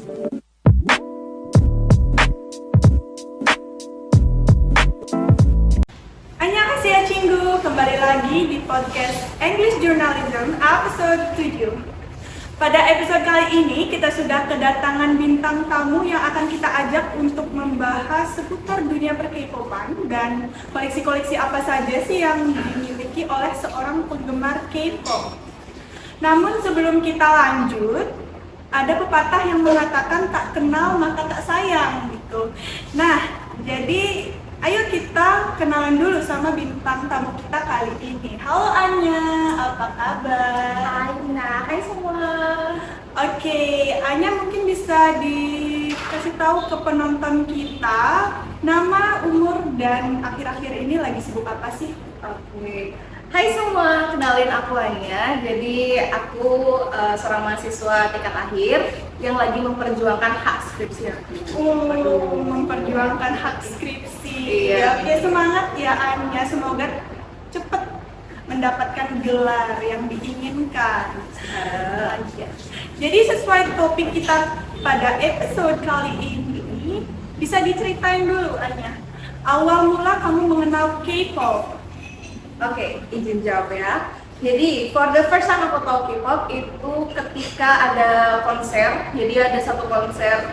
Annyeonghaseyo Cinggu, kembali lagi di podcast English Journalism episode 7. Pada episode kali ini kita sudah kedatangan bintang tamu yang akan kita ajak untuk membahas seputar dunia per-K-popan dan koleksi-koleksi apa saja sih yang dimiliki oleh seorang penggemar K-pop. Namun sebelum kita lanjut, ada pepatah yang mengatakan tak kenal maka tak sayang gitu. Nah, jadi ayo kita kenalan dulu sama bintang tamu kita kali ini. Halo Anya, apa kabar? Hai Nina, hai semua. Oke, Anya mungkin bisa dikasih tahu ke penonton kita nama, umur, dan akhir-akhir ini lagi sibuk apa sih? Oke. Hai semua, kenalin aku Anya. Jadi aku seorang mahasiswa tingkat akhir yang lagi memperjuangkan hak skripsi aku. Memperjuangkan hak skripsi. Iya. Ya, semangat ya Anya, semoga cepet mendapatkan gelar yang diinginkan. Aja. Jadi sesuai topik kita pada episode kali ini, bisa diceritain dulu Anya, awal mula kamu mengenal K-pop. Oke, izin jawab ya. Jadi for the first time aku tahu K-pop itu ketika ada konser. Jadi ada satu konser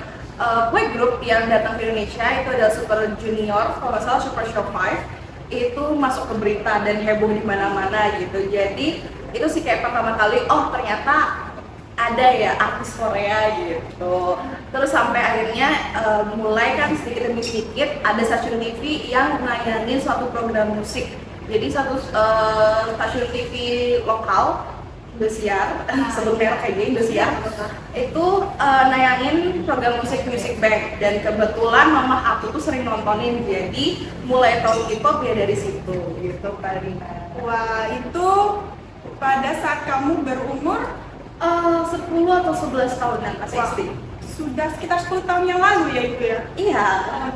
boy group yang datang ke Indonesia, itu adalah Super Junior, kalau nggak salah Super Show 5. Itu masuk ke berita dan heboh di mana-mana gitu. Jadi itu sih kayak pertama kali, oh ternyata ada ya artis Korea gitu. Terus sampai akhirnya mulai kan sedikit demi sedikit ada stasiun TV yang nayangin suatu program musik. Jadi satu stasiun TV lokal, Indosiar, sebelum merek kayak gini, Indosiar, itu nayangin program Music Bank, dan kebetulan mama aku tuh sering nontonin, jadi mulai tahu K-pop ya dari situ gitu Karina. Wah, itu pada saat kamu berumur 10 atau 11 tahunan pas SD. sudah sekitar 10 tahun yang lalu ya itu ya? Iya.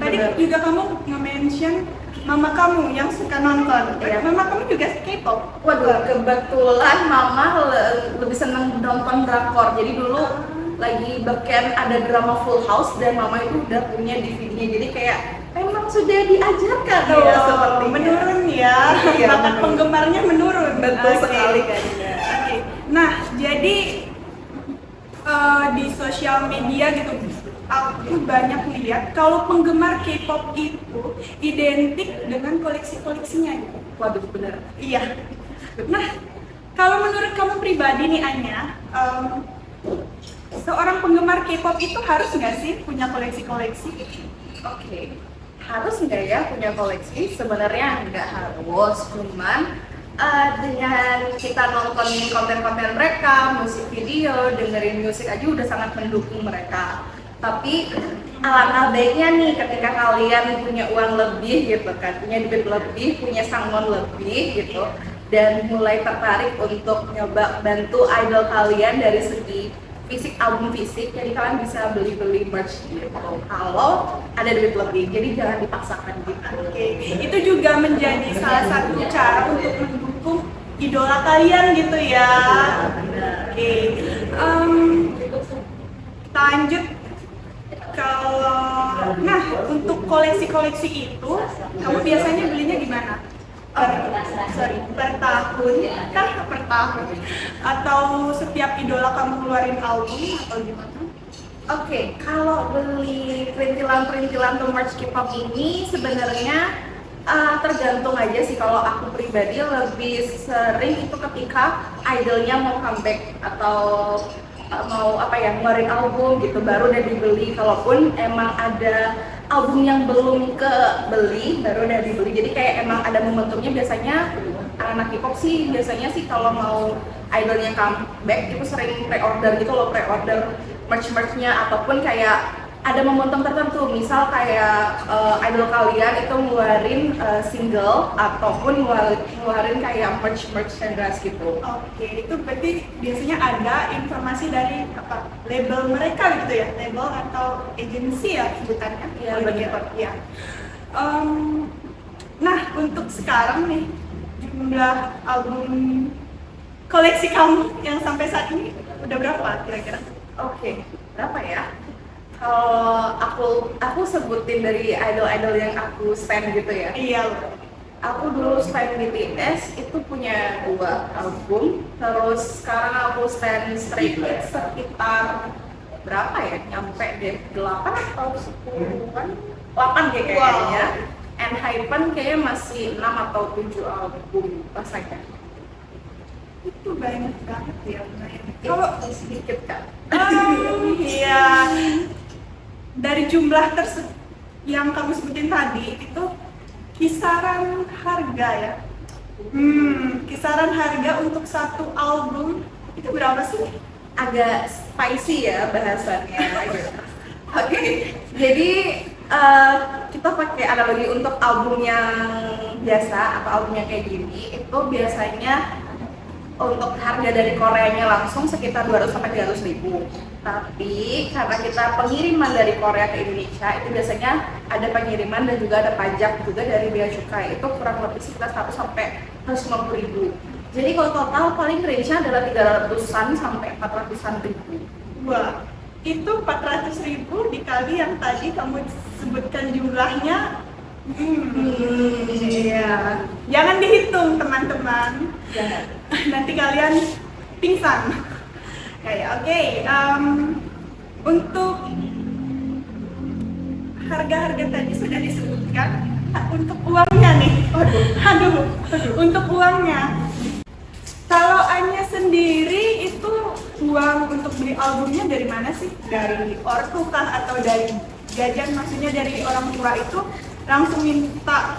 Tadi bener. juga kamu nge-mention mama kamu yang suka nonton. Iya. Mama kamu juga K-pop? Waduh, kebetulan mama lebih seneng nonton drakor. Jadi dulu lagi beken ada drama Full House dan mama itu udah punya DVD-nya. Jadi kayak emang sudah diajarkan Iya, seperti menurun ya. Iya, Bakat menurun. penggemarnya menurun. Betul Oke. sekali kan. Oke. Nah, jadi di sosial media gitu, aku banyak lihat kalau penggemar K-pop itu identik dengan koleksi-koleksinya gitu. Waduh, bener. Iya. Nah, kalau menurut kamu pribadi nih Anya, seorang penggemar K-pop itu harus nggak sih punya koleksi-koleksi? Oke. Harus nggak ya punya koleksi? Sebenarnya nggak harus, cuman dengan kita nonton konten-konten mereka, musik video, dengerin musik aja udah sangat mendukung mereka. Tapi alangkah baiknya nih ketika kalian punya uang lebih gitu kan, punya duit lebih, punya sangon lebih gitu, dan mulai tertarik untuk nyoba bantu idol kalian dari segi fisik, album fisik, jadi kalian bisa beli merch gitu kalau ada duit lebih, jadi jangan dipaksakan gitu. Oke, itu juga menjadi salah satu cara untuk mendukung idola kalian gitu ya. Oke, kita lanjut. Nah, untuk koleksi-koleksi itu, kamu biasanya belinya gimana? Per tahun kah? Per tahun? Atau setiap idola kamu keluarin album atau gimana? Oke, kalau beli perintilan-perintilan atau merch K-pop ini sebenarnya tergantung aja sih. Kalau aku pribadi lebih sering itu ketika idolnya mau comeback atau mau ngeluarin album gitu, baru udah dibeli. Kalaupun emang ada album yang belum kebeli, baru udah dibeli. Jadi kayak emang ada momentumnya. Biasanya anak K-pop sih biasanya sih kalau mau idolnya comeback itu sering pre-order gitu loh, pre-order merch-merchnya, ataupun kayak ada momentum tertentu, misal kayak idol kalian itu ngeluarin single ataupun ngeluarin kayak merch dress gitu. Oke, itu berarti biasanya ada informasi dari apa label mereka gitu ya, label atau agensi ya sebutannya. Iya, begitu. benar. Ya. Nah, untuk sekarang nih jumlah album koleksi kamu yang sampai saat ini udah berapa kira-kira? Oke, berapa ya? Kalau aku sebutin dari idol-idol yang aku stan gitu ya. Iya. Aku dulu stan BTS itu punya 2 album, terus sekarang aku stan Stray Kids sekitar berapa ya? Nyampe deh 8 atau 10-an? 8 kayaknya. And Hypen kayaknya masih 6 atau 7 album rasanya. Itu banyak banget ya. Kalau sedikit kan? Iya. Dari jumlah yang kamu sebutin tadi itu kisaran harga ya. Kisaran harga untuk satu album itu berapa sih? Agak spicy ya bahasannya gitu. Oke, jadi kita pakai analogi untuk album yang biasa atau album yang kayak gini itu biasanya untuk harga dari Koreanya langsung sekitar 200 sampai 300 ribu. Tapi karena kita pengiriman dari Korea ke Indonesia itu biasanya ada pengiriman dan juga ada pajak juga dari bea cukai, itu kurang lebih sekitar 100 sampai 150 ribu. Jadi kalau total paling range-nya adalah 300-an sampai 400-an ribu. Wah, itu 400.000 dikali yang tadi kamu sebutkan jumlahnya. Iya. Jangan dihitung teman-teman. Jangan. Nanti kalian pingsan. Kayak oke. Untuk harga-harga tadi sudah disebutkan. Untuk uangnya nih. Aduh. Untuk uangnya. Kalau Anya sendiri itu uang untuk beli albumnya dari mana sih? Dari ortu kah atau dari jajan? Maksudnya dari orang tua itu langsung minta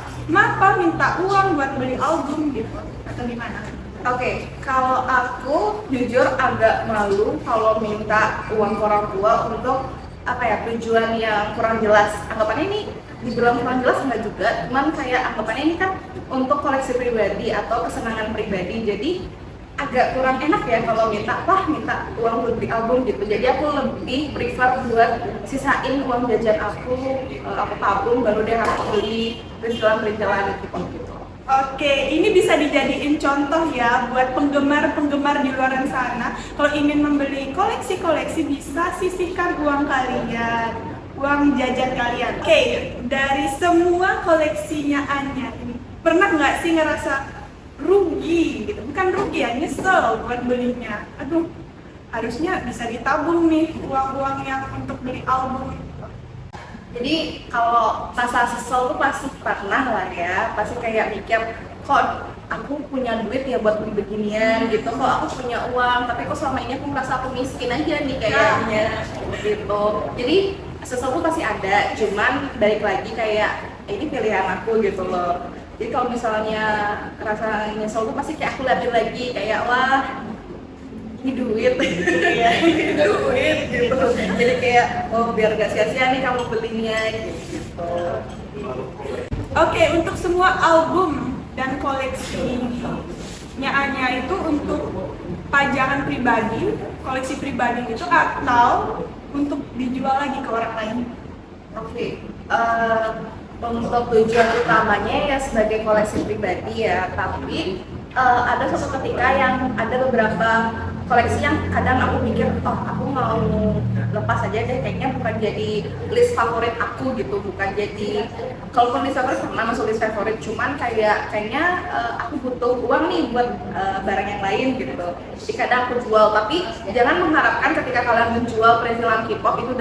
uang buat beli album gitu atau gimana? Oke, kalau aku jujur agak malu kalau minta uang ke orang tua untuk tujuan yang kurang jelas. Anggapannya ini dibilang kurang jelas enggak juga, cuman kayak anggapannya ini kan untuk koleksi pribadi atau kesenangan pribadi. Jadi agak kurang enak ya kalau minta uang buat beli album gitu. Jadi aku lebih prefer buat sisain uang jajan aku tabung baru deh aku beli perintilan gitu. Oke, ini bisa dijadiin contoh ya buat penggemar-penggemar di luar sana. Kalau ingin membeli koleksi-koleksi bisa sisihkan uang kalian, uang jajan kalian. Oke, dari semua koleksinya Anya ini, pernah nggak sih ngerasa rugi gitu? Bukan rugi ya, nyesel buat belinya. Aduh, harusnya bisa ditabung nih uang-uang yang untuk beli album. Jadi kalau rasa sesel tuh pasti pernah lah ya, pasti kayak mikir kok aku punya duit ya buat beli beginian gitu, kok aku punya uang tapi kok selama ini aku merasa aku miskin aja nih kayaknya gitu. Jadi sesel tuh pasti ada, cuman balik lagi kayak ini pilihan aku gitu loh. Jadi kalau misalnya rasa nyesel tuh pasti kayak aku liatin lagi kayak wah ini duit, duit gitu. Jadi kayak biar gak sia-sia nih kamu belinya gitu. Oke, untuk semua album dan koleksinya Anya itu untuk pajangan pribadi, koleksi pribadi itu atau untuk dijual lagi ke orang lain? Oke, untuk tujuan utamanya ya sebagai koleksi pribadi ya, tapi ada suatu ketika yang ada beberapa koleksi yang kadang aku mikir, aku mau lepas aja deh, kayaknya bukan jadi list favorit aku gitu, bukan jadi, kalaupun list favorit pernah masuk list favorit, cuman kayaknya aku butuh uang nih buat barang yang lain gitu. Jadi kadang aku jual, tapi jangan mengharapkan ketika kalian menjual perintilan K-pop itu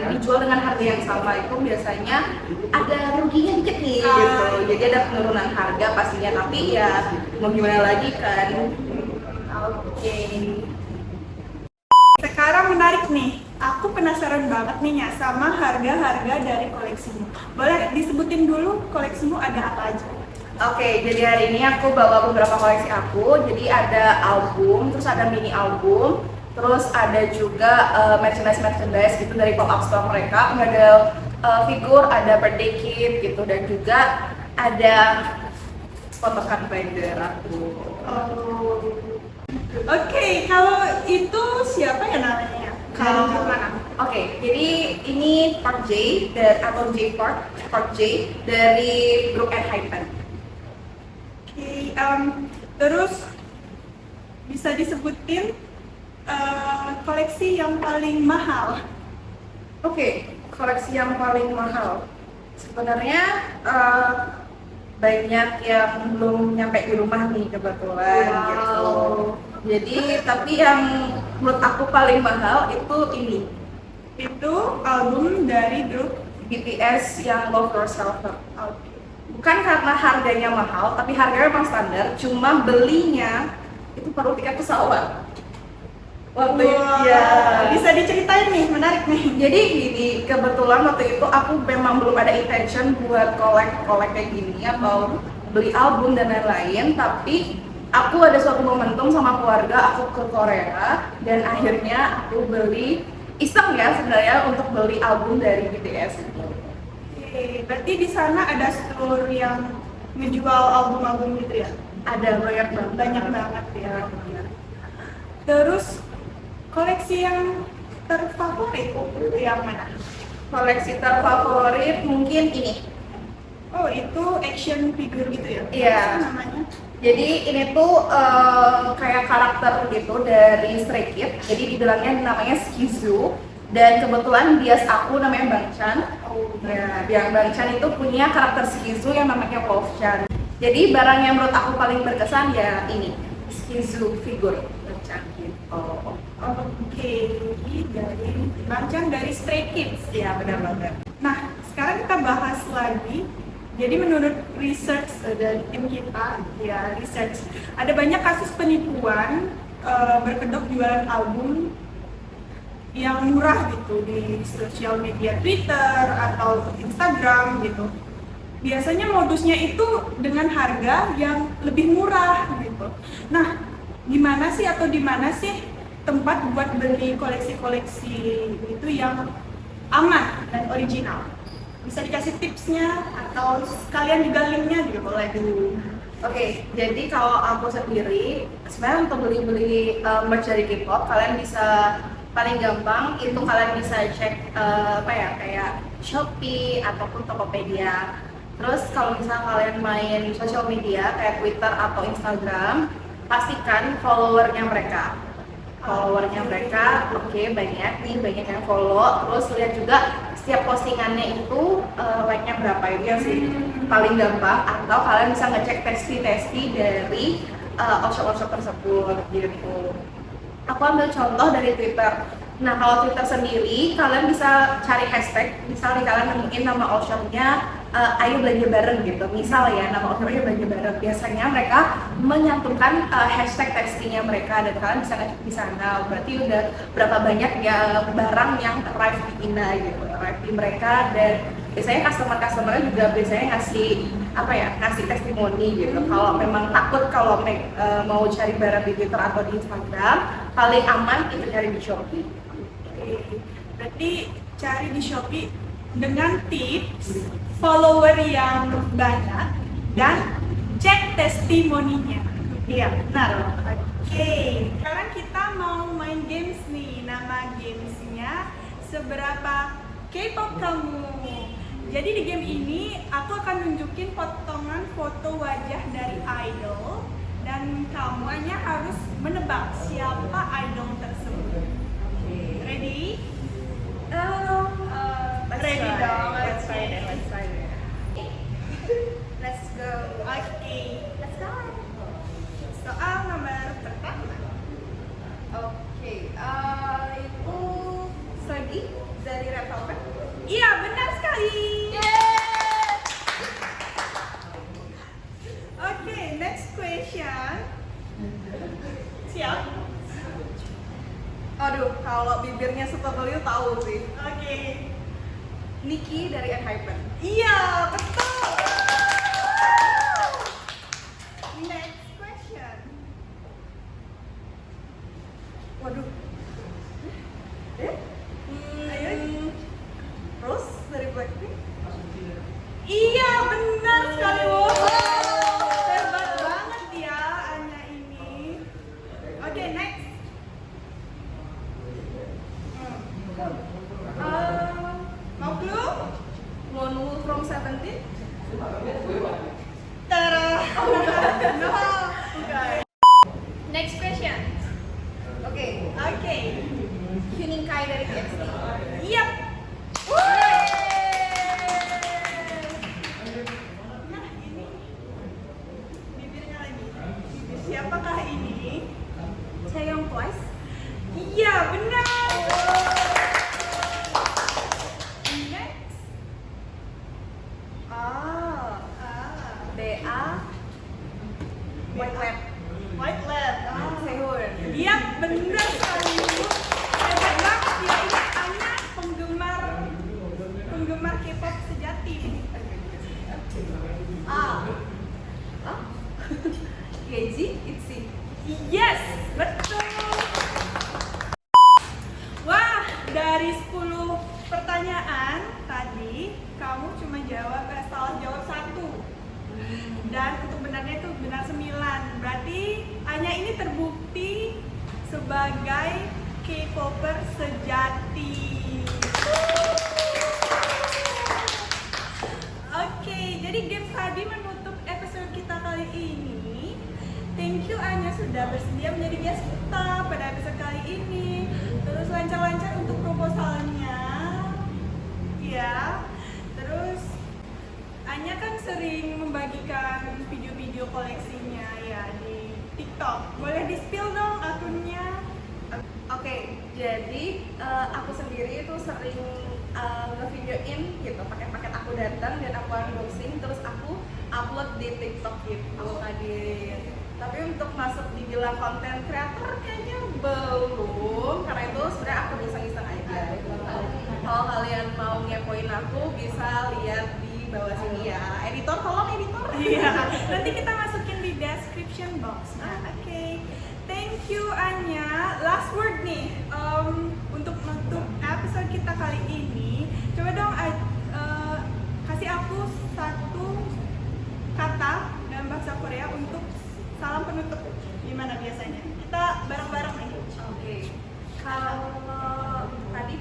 dijual dengan harga yang sama, itu biasanya ada ruginya dikit nih gitu. Jadi ada penurunan harga pastinya, tapi ya mau gimana lagi kan. Oke. Sekarang menarik nih, aku penasaran banget nih ya sama harga-harga dari koleksimu. Boleh disebutin dulu koleksimu ada apa aja? Oke, jadi hari ini aku bawa beberapa koleksi aku. Jadi ada album, terus ada mini album, terus ada juga merchandise gitu dari pop-up store mereka. Ada figur, ada birthday kit gitu, dan juga ada potongan binder aku. Oke, kalau itu siapa ya namanya? Dari grup mana? Oke, jadi ini Park J atau Park J dari grup ENHYPEN. Oke, terus bisa disebutin koleksi yang paling mahal Oke, koleksi yang paling mahal. Sebenarnya banyak yang belum nyampe di rumah nih kebetulan gitu. Jadi tapi yang menurut aku paling mahal itu ini Itu album dari grup. BTS yang Love Yourself. Bukan karena harganya mahal, tapi harganya memang standar. Cuma belinya itu perlu tiket pesawat. Waktu itu Wah, ya. bisa diceritain nih, menarik nih. Jadi gini, kebetulan waktu itu aku memang belum ada intention buat kolek kayak gini atau beli album dan lain-lain, tapi aku ada suatu momentum sama keluarga aku ke Korea dan akhirnya aku beli iseng ya sebenarnya untuk beli album dari BTS. Oke, berarti di sana ada store yang ngejual album-album gitu ya? Ada banyak banget. Banyak banget ya. Terus koleksi yang terfavorit itu yang mana? Koleksi terfavorit mungkin ini. Oh, itu action figure gitu ya? Iya. Apa sih namanya? Jadi ini tuh kayak karakter gitu dari Stray Kids. Jadi dibilangnya namanya Skizu. Dan kebetulan bias aku namanya Bang Chan. Oh, Ya, yang Bang Chan itu punya karakter Skizu yang namanya Wolf Chan. Jadi barang yang menurut aku paling berkesan ya ini Skizu figure Bang Chan gitu. Oke, dari Bangchan dari Stray Kids. Iya benar banget. Nah, sekarang kita bahas lagi. Jadi menurut research dari tim kita, ya research, ada banyak kasus penipuan berkedok jualan album yang murah gitu di sosial media Twitter atau Instagram gitu. Biasanya modusnya itu dengan harga yang lebih murah gitu. Nah, gimana sih atau di mana sih tempat buat beli koleksi-koleksi itu yang aman dan original? Bisa dikasih tipsnya atau sekalian juga linknya juga boleh. Oke, jadi kalau aku sendiri sebenarnya untuk beli-beli merch dari K-pop kalian bisa paling gampang itu kalian bisa cek apa ya kayak Shopee ataupun Tokopedia. Terus kalau misalnya kalian main sosial media kayak Twitter atau Instagram, pastikan followernya mereka. Followernya mereka, oke, banyak nih, banyak yang follow. Terus lihat juga setiap postingannya itu like-nya berapa itu sih paling gampang. Atau kalian bisa ngecek testi dari workshop tersebut gitu. Aku ambil contoh dari Twitter. Nah kalau Twitter sendiri, kalian bisa cari hashtag. Misalnya kalian nemuin nama all-shopnya ayo belanja bareng gitu. Misal ya nama all-shopnya belanja bareng. Biasanya mereka menyantumkan hashtag textingnya mereka dan kalian bisa ngecek di sana. Berarti udah berapa banyak ya barang yang arrive di Ina gitu, arrive di mereka. Dan biasanya customer-customernya juga biasanya ngasih testimoni gitu. Kalau memang takut kalau mau cari barang di Twitter atau di Instagram, paling aman itu cari di Shopee. Berarti cari di Shopee dengan tips follower yang banyak dan cek testimoninya. Iya, benar. Oke, sekarang kita mau main games nih. Nama gamesnya Seberapa K-pop Kamu. Jadi di game ini aku akan nunjukin potongan foto wajah dari idol dan kamu hanya harus menebak siapa idol tersebut. Ready? Ready dong. Let's try it. Let's go. Oke, let's go. Soal nomor pertama. Oke, itu Sagi dari Red Velvet. Iya, benar sekali. Oke, next question. Siap? Aduh, kalau bibirnya setebal itu tahu sih. Oke. Nikki dari ENHYPEN. Iya, betul. Next question. Waduh. Ayo. Rose dari Blackpink. Iya, benar sekali. Wow. Hebat banget ya Anya ini. Oke, next. Mau clue? Lone Wolf from Seventeen. Tara. No. Bukan. Next question. Oke, Oke. Hyunin Kai dari TXT. Yap, Siapakah ini? Chaeyoung Twice. Iya, benar. Next. Ah, DA White Lab. White Lab. Sehun. Iya, benar sekali. Hebat banget ya, ini Anya penggemar K-pop sejati. Ah. Yeji, ITZY. Yes, betul. Wah, dari 10 pertanyaan tadi kamu cuma salah jawab 1. Dan untuk benarnya itu benar 9. Berarti Anya ini terbukti sebagai K-popper sejati. Oke, jadi games tadi menutup episode kita kali ini. Thank you Anya sudah bersedia menjadi guest kita pada episode kali ini. Terus lancar-lancar untuk proposalnya. Ya. Terus Anya kan sering membagikan video-video koleksinya ya di TikTok. Boleh di-spill dong akunnya? Oke, jadi aku sendiri itu sering nge-videoin gitu, paket-paket aku datang dan aku unboxing, terus aku upload di TikTok gitu tadi. Tapi untuk masuk dibilang konten kreator kayaknya belum, karena itu sebenarnya aku iseng-iseng aja. Kalau kalian mau ngepoin aku bisa lihat di bawah sini ya. Editor, tolong editor. Iya, nanti kita masukin di description box. Oke. Thank you Anya. Last word nih, untuk menutup episode kita kali ini. Coba dong kasih aku satu kata dalam bahasa Korea untuk salam penutup. Gimana biasanya? Kita bareng-bareng nih. Oke. Kalau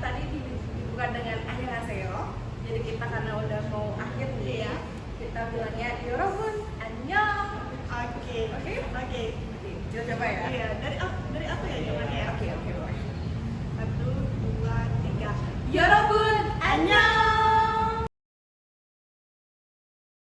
tadi dibuka dengan annyeonghaseyo. Jadi kita karena udah mau akhir nih ya, kita bilangnya 여러분 안녕. Oke. Oke? Oke. Kita coba ya. Iya, dari